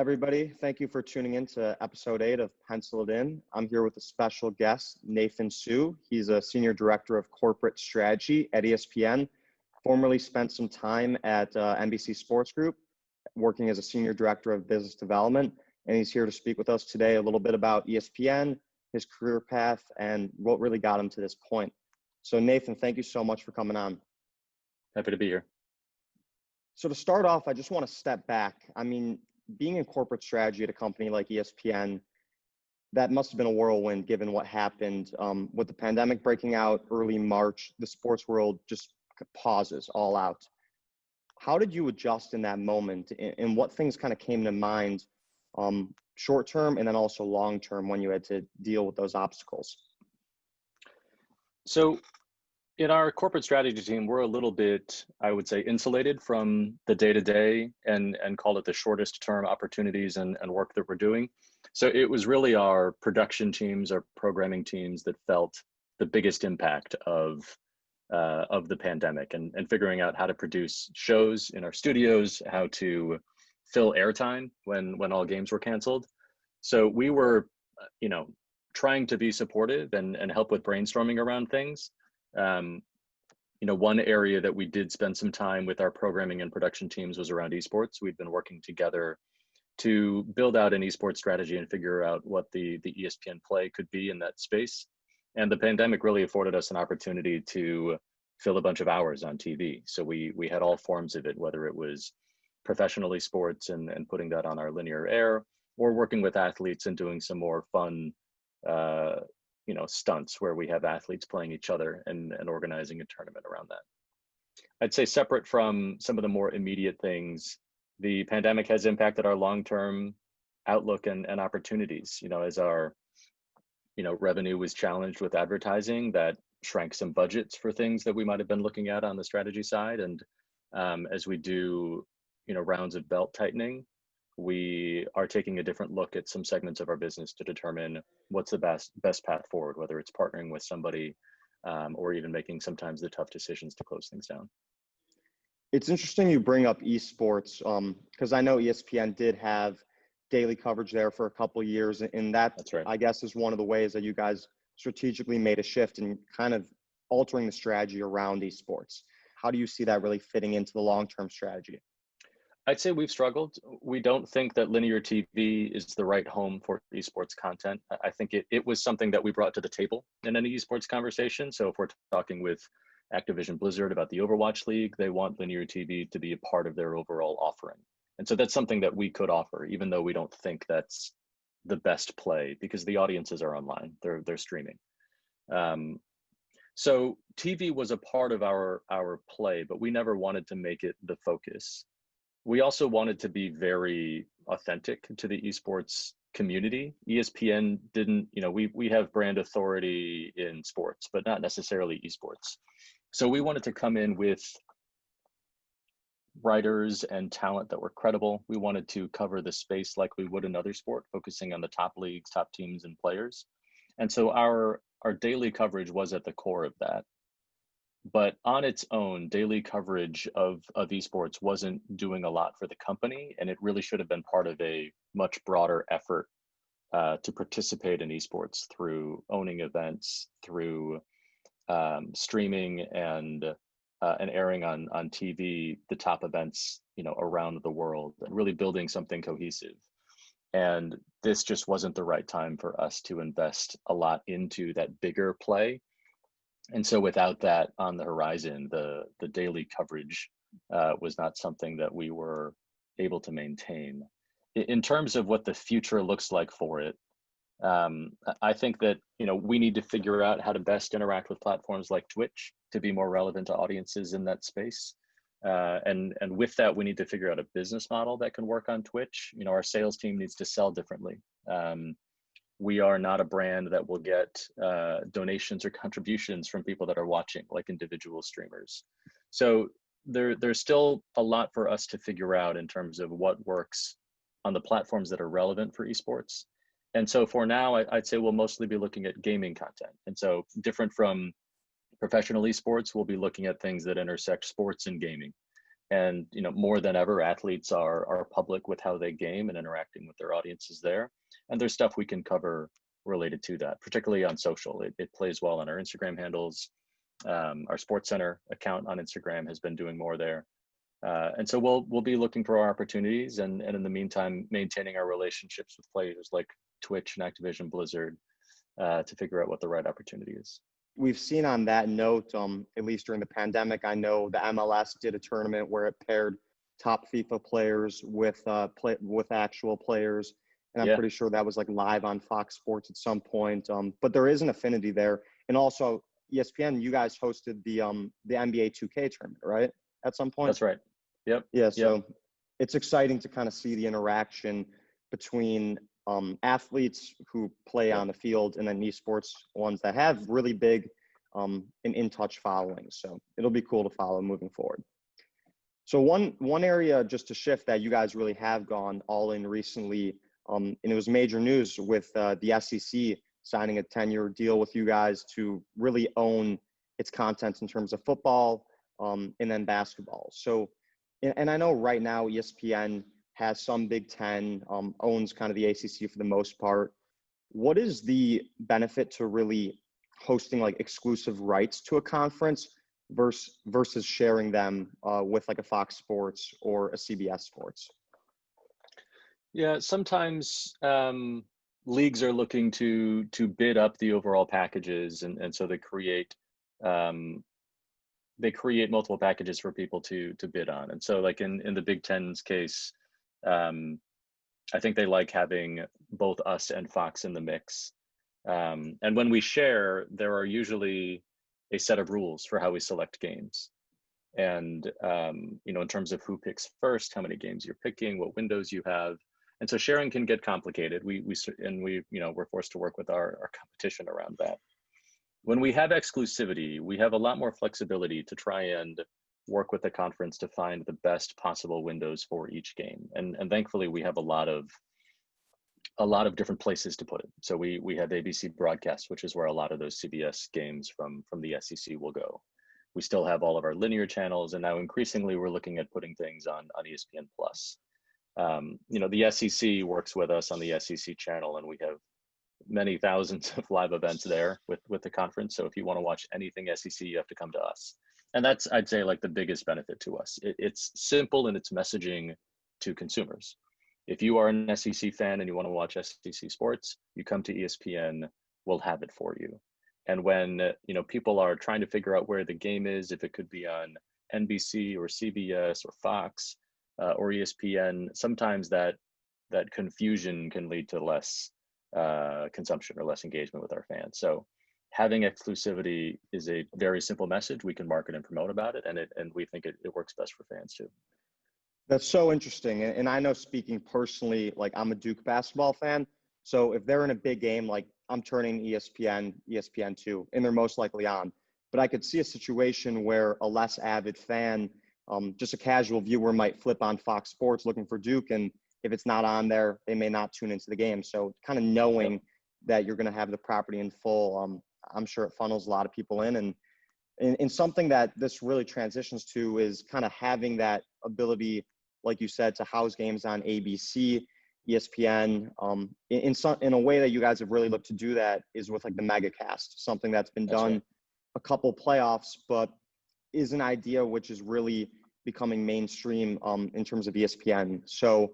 everybody. Thank you for tuning in to episode 8 of Pencil It In. I'm here with a special guest, Nathan Su. He's a senior director of corporate strategy at ESPN, formerly spent some time at NBC Sports Group, working as a senior director of business development. And he's here to speak with us today a little bit about ESPN, his career path, and what really got him to this point. So Nathan, thank you so much for coming on. Happy to be here. So to start off, I just want to step back. I mean, being in corporate strategy at a company like ESPN, that must have been a whirlwind given what happened with the pandemic breaking out early March. The sports world just pauses all out. How did you adjust in that moment, and what things kind of came to mind short term and then also long term when you had to deal with those obstacles? So in our corporate strategy team, we're a little bit, I would say, insulated from the day-to-day and call it the shortest term opportunities and work that we're doing. So it was really our production teams, our programming teams that felt the biggest impact of the pandemic and figuring out how to produce shows in our studios, how to fill airtime when all games were canceled. So we were, trying to be supportive and help with brainstorming around things. One area that we did spend some time with our programming and production teams was around eSports. We've been working together to build out an eSports strategy and figure out what the ESPN play could be in that space. And the pandemic really afforded us an opportunity to fill a bunch of hours on TV. So we had all forms of it, whether it was professional esports and putting that on our linear air, or working with athletes and doing some more fun stunts where we have athletes playing each other and organizing a tournament around that. I'd say separate from some of the more immediate things, the pandemic has impacted our long-term outlook and opportunities. As our, revenue was challenged with advertising, that shrank some budgets for things that we might have been looking at on the strategy side. And as we do, rounds of belt tightening, we are taking a different look at some segments of our business to determine what's the best path forward, whether it's partnering with somebody or even making sometimes the tough decisions to close things down. It's interesting you bring up esports because I know ESPN did have daily coverage there for a couple of years, and that's right. I guess is one of the ways that you guys strategically made a shift and kind of altering the strategy around esports. How do you see that really fitting into the long-term strategy? I'd say we've struggled. We don't think that linear TV is the right home for esports content. I think it was something that we brought to the table in any esports conversation. So if we're talking with Activision Blizzard about the Overwatch League, they want linear TV to be a part of their overall offering. And so that's something that we could offer, even though we don't think that's the best play because the audiences are online, they're streaming. So TV was a part of our play, but we never wanted to make it the focus. We also wanted to be very authentic to the esports community. ESPN didn't, we have brand authority in sports, but not necessarily esports. So we wanted to come in with writers and talent that were credible. We wanted to cover the space like we would another sport, focusing on the top leagues, top teams, and players. And so our daily coverage was at the core of that. But on its own, daily coverage of esports wasn't doing a lot for the company, and it really should have been part of a much broader effort to participate in esports through owning events, through streaming and airing on TV the top events around the world, and really building something cohesive. And this just wasn't the right time for us to invest a lot into that bigger play. And so without that on the horizon, the daily coverage was not something that we were able to maintain. In terms of what the future looks like for it, I think that we need to figure out how to best interact with platforms like Twitch to be more relevant to audiences in that space. And with that, we need to figure out a business model that can work on Twitch. Our sales team needs to sell differently. We are not a brand that will get donations or contributions from people that are watching, like individual streamers. So there's still a lot for us to figure out in terms of what works on the platforms that are relevant for esports. And so for now, I'd say we'll mostly be looking at gaming content. And so different from professional esports, we'll be looking at things that intersect sports and gaming. And more than ever, athletes are public with how they game and interacting with their audiences there. And there's stuff we can cover related to that, particularly on social. It plays well on our Instagram handles. Our Sports Center account on Instagram has been doing more there. And so we'll be looking for our opportunities, and in the meantime, maintaining our relationships with players like Twitch and Activision Blizzard to figure out what the right opportunity is. We've seen on that note, at least during the pandemic, I know the MLS did a tournament where it paired top FIFA players with with actual players, and I'm Yeah, pretty sure that was like live on Fox Sports at some point. But there is an affinity there, and also ESPN, you guys hosted the NBA 2K tournament, right? At some point. that's right. Yep. Yeah, Yep. so it's exciting to kind of see the interaction between athletes who play Yep. on the field and then esports ones that have really big and in-touch followings. So it'll be cool to follow moving forward. So one area just to shift that you guys really have gone all in recently, and it was major news with the SEC signing a 10-year deal with you guys to really own its content in terms of football and then basketball. So, and I know right now ESPN has some Big Ten, owns kind of the ACC for the most part. What is the benefit to really hosting like exclusive rights to a conference versus sharing them with like a Fox Sports or a CBS Sports? Yeah, sometimes leagues are looking to bid up the overall packages, and so um, they create multiple packages for people to bid on. And so, like in the Big Ten's case, um, I think they like having both us and Fox in the mix. And when we share, there are usually a set of rules for how we select games. And in terms of who picks first, how many games you're picking, what windows you have. And so sharing can get complicated. We're forced to work with our competition around that. When we have exclusivity, we have a lot more flexibility to try and work with the conference to find the best possible windows for each game. And thankfully we have a lot of different places to put it. So we have ABC broadcast, which is where a lot of those CBS games from the SEC will go. We still have all of our linear channels, and now increasingly we're looking at putting things on ESPN Plus. The SEC works with us on the SEC channel, and we have many thousands of live events there with the conference. So if you want to watch anything SEC, you have to come to us. And that's, I'd say, like the biggest benefit to us. It's simple in its messaging to consumers. If you are an SEC fan and you want to watch SEC sports, you come to ESPN, we'll have it for you. And when people are trying to figure out where the game is, if it could be on NBC or CBS or Fox or ESPN, sometimes that confusion can lead to less consumption or less engagement with our fans. So having exclusivity is a very simple message. We can market and promote about it, and we think it works best for fans too. That's so interesting. And I know, speaking personally, like I'm a Duke basketball fan. So if they're in a big game, like I'm turning ESPN2, and they're most likely on. But I could see a situation where a less avid fan, just a casual viewer, might flip on Fox Sports looking for Duke. And if it's not on there, they may not tune into the game. So kind of knowing that you're going to have the property in full, I'm sure it funnels a lot of people in. And something that this really transitions to is kind of having that ability, like you said, to house games on ABC, ESPN. In a way that you guys have really looked to do that is with like the MegaCast, something that's been done right. a couple playoffs, but is an idea which is really becoming mainstream in terms of ESPN. So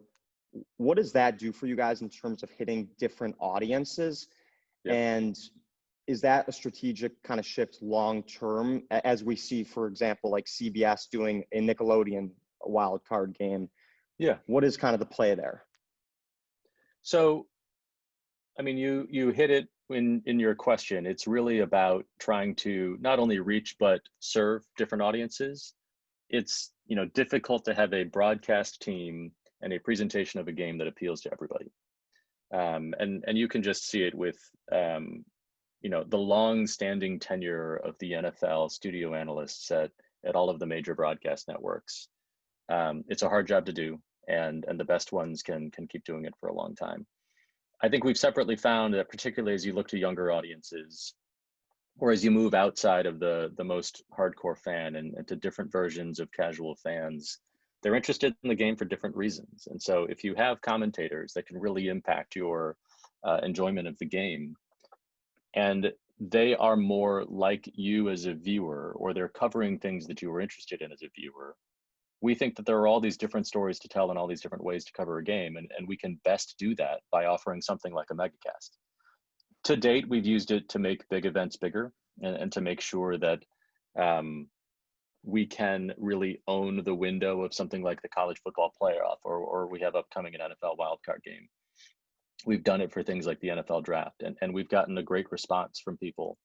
what does that do for you guys in terms of hitting different audiences? Yep. And is that a strategic kind of shift long term, as we see, for example, like CBS doing a Nickelodeon wild card game? Yeah. What is kind of the play there? So, I mean, you hit it in your question. It's really about trying to not only reach but serve different audiences. It's difficult to have a broadcast team and a presentation of a game that appeals to everybody. And you can just see it with the long-standing tenure of the NFL studio analysts at all of the major broadcast networks. It's a hard job to do, and the best ones can keep doing it for a long time. I think we've separately found that, particularly as you look to younger audiences, or as you move outside of the most hardcore fan and to different versions of casual fans, they're interested in the game for different reasons. And so if you have commentators that can really impact your enjoyment of the game, and they are more like you as a viewer, or they're covering things that you were interested in as a viewer, we think that there are all these different stories to tell and all these different ways to cover a game. And we can best do that by offering something like a megacast. To date, we've used it to make big events bigger and to make sure that we can really own the window of something like the college football playoff, or we have upcoming an NFL wildcard game. We've done it for things like the NFL draft, and we've gotten a great response from people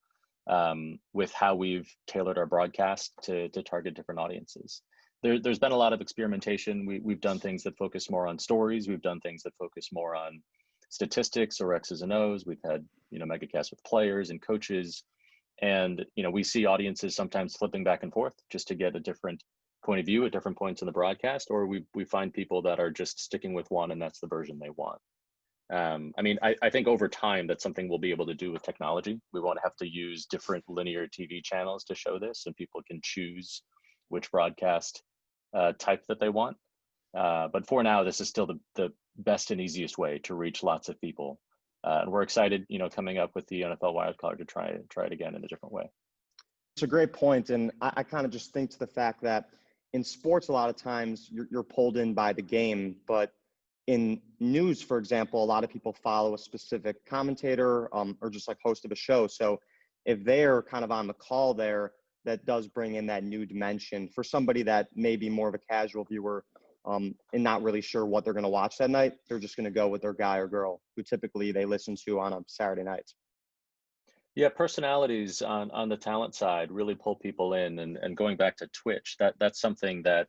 with how we've tailored our broadcast to target different audiences. There's been a lot of experimentation. We've done things that focus more on stories. We've done things that focus more on statistics or X's and O's. We've had, megacasts with players and coaches. And, we see audiences sometimes flipping back and forth just to get a different point of view at different points in the broadcast, or we find people that are just sticking with one and that's the version they want. I think over time, that's something we'll be able to do with technology. We won't have to use different linear TV channels to show this, and people can choose which broadcast type that they want. But for now, this is still the best and easiest way to reach lots of people. And we're excited, coming up with the NFL wildcard to try it again in a different way. It's a great point. And I kind of just think to the fact that in sports, a lot of times you're pulled in by the game, but in news, for example, a lot of people follow a specific commentator or just like host of a show. So if they're kind of on the call there, that does bring in that new dimension for somebody that may be more of a casual viewer and not really sure what they're going to watch that night. They're just going to go with their guy or girl who typically they listen to on a Saturday night. Yeah, personalities on the talent side really pull people in, and going back to Twitch, that's something that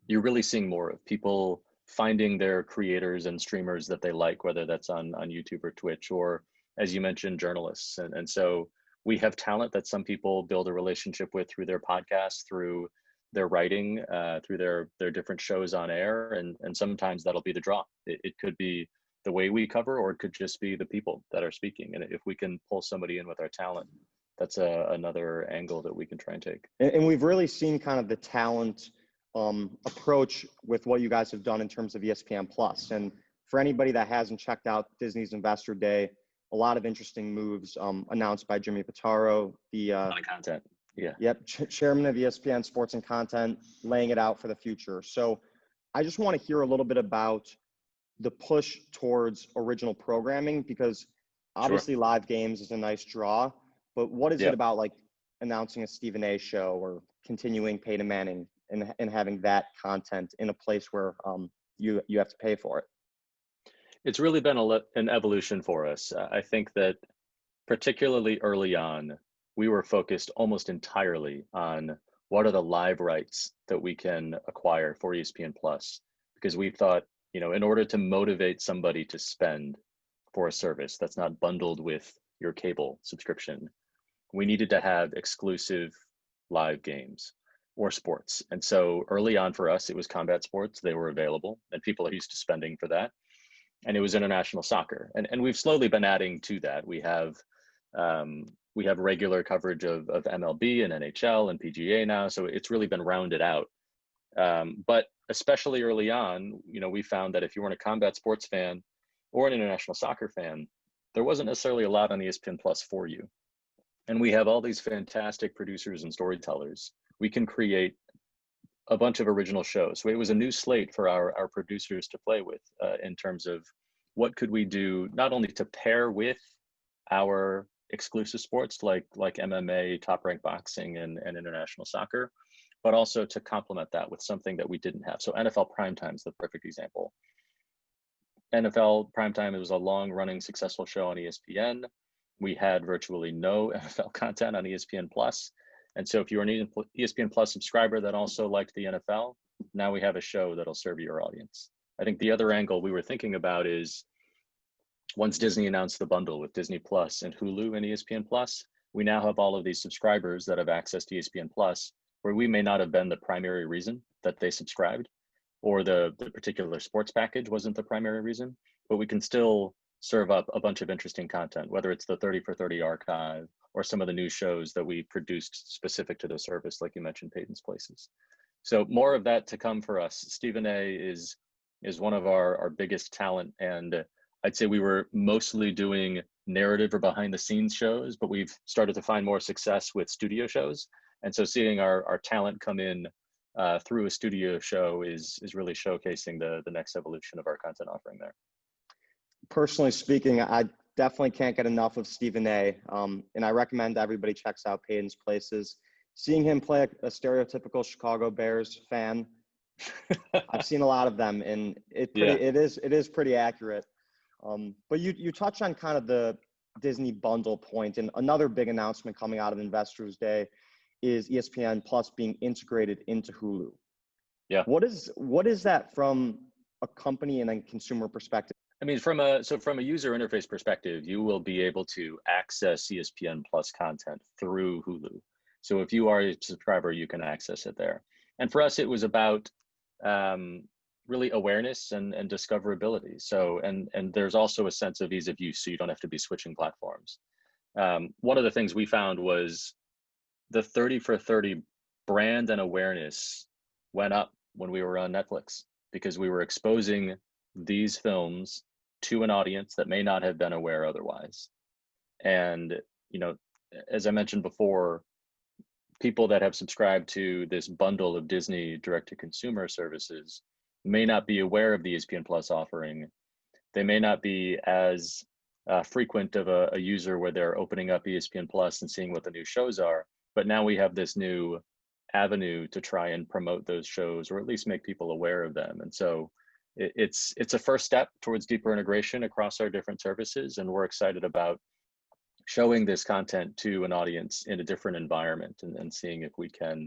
you're really seeing more of, people finding their creators and streamers that they like, whether that's on YouTube or Twitch, or as you mentioned, journalists. And so we have talent that some people build a relationship with through their podcasts, through their writing, through their different shows on air. And sometimes that'll be the draw. It could be the way we cover, or it could just be the people that are speaking. And if we can pull somebody in with our talent, that's another angle that we can try and take. And we've really seen kind of the talent approach with what you guys have done in terms of ESPN Plus. And for anybody that hasn't checked out Disney's Investor Day, a lot of interesting moves announced by Jimmy Pitaro, the a lot of content. Yeah. Yep, chairman of ESPN Sports and Content, laying it out for the future. So I just want to hear a little bit about the push towards original programming, because obviously Sure. live games is a nice draw, but what is it about like announcing a Stephen A show or continuing Peyton Manning and having that content in a place where you have to pay for it? It's really been an evolution for us. I think that particularly early on, we were focused almost entirely on what are the live rights that we can acquire for ESPN Plus, because we thought, in order to motivate somebody to spend for a service that's not bundled with your cable subscription, we needed to have exclusive live games or sports. And so early on for us, it was combat sports. They were available and people are used to spending for that. And it was international soccer. And we've slowly been adding to that. We have regular coverage of MLB and NHL and PGA now. So it's really been rounded out. But especially early on, we found that if you weren't a combat sports fan or an international soccer fan, there wasn't necessarily a lot on ESPN Plus for you. And we have all these fantastic producers and storytellers. We can create a bunch of original shows. So it was a new slate for our producers to play with in terms of what could we do, not only to pair with our exclusive sports like MMA, top ranked boxing, and international soccer, but also to complement that with something that we didn't have. So NFL Primetime is the perfect example. NFL Primetime, it was a long running successful show on ESPN. We had virtually no NFL content on ESPN Plus. And so if you're an ESPN Plus subscriber that also liked the NFL, now we have a show that'll serve your audience. I think the other angle we were thinking about is once Disney announced the bundle with Disney Plus and Hulu and ESPN Plus, we now have all of these subscribers that have access to ESPN Plus, where we may not have been the primary reason that they subscribed, or the particular sports package wasn't the primary reason, but we can still serve up a bunch of interesting content, whether it's the 30 for 30 archive or some of the new shows that we produced specific to the service, like you mentioned, Peyton's Places. So more of that to come for us. Stephen A is one of our biggest talent, and I'd say we were mostly doing narrative or behind the scenes shows, but we've started to find more success with studio shows. And so seeing our talent come in through a studio show is really showcasing the next evolution of our content offering there. Personally speaking, I definitely can't get enough of Stephen A. And I recommend everybody checks out Peyton's Places. Seeing him play a stereotypical Chicago Bears fan, I've seen a lot of them, and it is pretty accurate. But you touched on kind of the Disney bundle point, and another big announcement coming out of Investors Day is ESPN Plus being integrated into Hulu. Yeah. What is that from a company and a consumer perspective? I mean, from a user interface perspective, you will be able to access ESPN Plus content through Hulu. So if you are a subscriber, you can access it there. And for us, it was about really awareness and discoverability. So, and there's also a sense of ease of use, so you don't have to be switching platforms. One of the things we found was the 30 for 30 brand and awareness went up when we were on Netflix, because we were exposing these films to an audience that may not have been aware otherwise. And, you know, as I mentioned before, people that have subscribed to this bundle of Disney direct-to-consumer services may not be aware of the ESPN Plus offering. They may not be as frequent of a user where they're opening up ESPN Plus and seeing what the new shows are. But now we have this new avenue to try and promote those shows, or at least make people aware of them. And so it's a first step towards deeper integration across our different services, and we're excited about showing this content to an audience in a different environment, and seeing if we can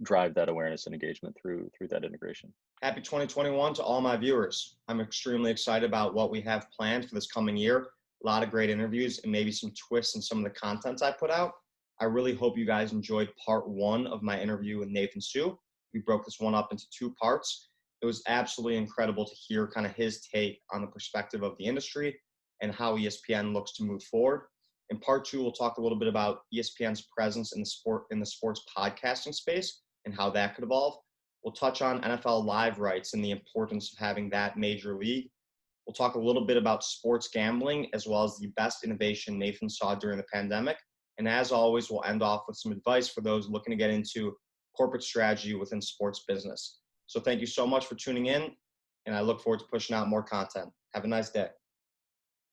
drive that awareness and engagement through that integration. Happy 2021 to all my viewers. I'm extremely excited about what we have planned for this coming year. A lot of great interviews and maybe some twists in some of the content I put out. I really hope you guys enjoyed part 1 of my interview with Nathan Sue. We broke this one up into 2 parts. It was absolutely incredible to hear kind of his take on the perspective of the industry and how ESPN looks to move forward. In part 2, we'll talk a little bit about ESPN's presence in the sports podcasting space and how that could evolve. We'll touch on NFL live rights and the importance of having that major league. We'll talk a little bit about sports gambling, as well as the best innovation Nathan saw during the pandemic. And as always, we'll end off with some advice for those looking to get into corporate strategy within sports business. So thank you so much for tuning in, and I look forward to pushing out more content. Have a nice day.